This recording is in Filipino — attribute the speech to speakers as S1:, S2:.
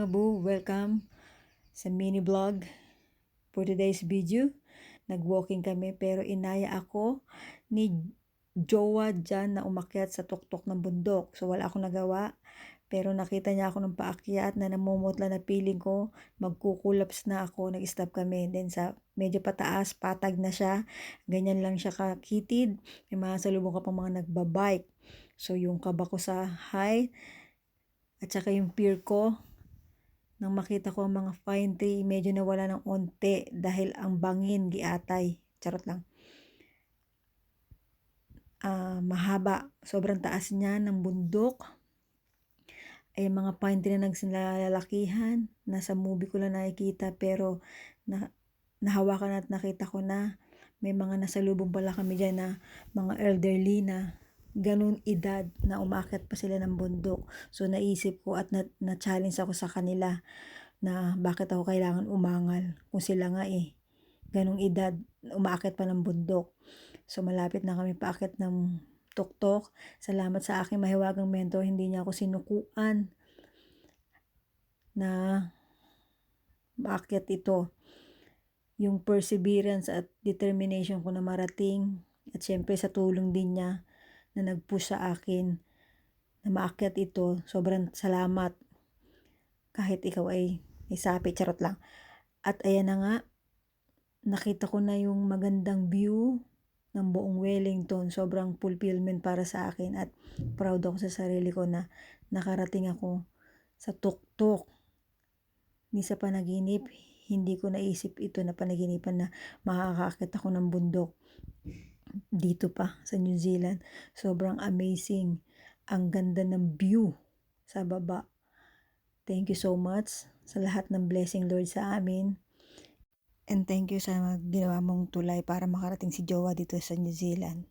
S1: mga boo, welcome sa mini vlog for today's video. Nag-walking kami pero inaya ako ni jowa dyan na umakyat sa tuktok ng bundok. So wala akong nagawa pero nakita niya ako ng paakyat na namumutla na piling ko magkukulaps na ako. Nag-stop kami. Then sa medyo pataas, patag na siya. Ganyan lang siya kakitid. May mga salubong ka pang mga nagbabike. So yung kaba ko sa height at saka yung fear ko nang makita ko ang mga fine tree, medyo nawala ng onte dahil ang bangin giatay. Charot lang. Mahaba. Sobrang taas niya ng bundok. Ay mga pine tree na nagsilalakihan. Nasa movie ko lang nakikita pero nahawakan at nakita ko na may mga nasalubong pala kami dyan na mga elderly na ganun edad na umakyat pa sila ng bundok. So naisip ko at na-challenge ako sa kanila na bakit ako kailangan umangal kung sila nga ganung edad umaakyat pa ng bundok. So malapit na kami paakyat ng tuktok. Salamat sa aking mahiwagang mentor, hindi niya ako sinukuan na maakyat ito. Yung perseverance at determination ko na marating at syempre sa tulong din niya na nag-push sa akin na maakyat ito. Sobrang salamat kahit ikaw ay sapi, charot lang. At ayan na nga, nakita ko na yung magandang view ng buong Wellington. Sobrang fulfillment para sa akin at proud ako sa sarili ko na nakarating ako sa tuktok. Ni sa panaginip, hindi ko naisip ito na panaginipan na makakakit ako ng bundok. Dito pa sa New Zealand. Sobrang amazing. Ang ganda ng view sa baba. Thank you so much sa lahat ng blessing, Lord, sa amin. And thank you sa ginawa mong tulay para makarating si Jowa dito sa New Zealand.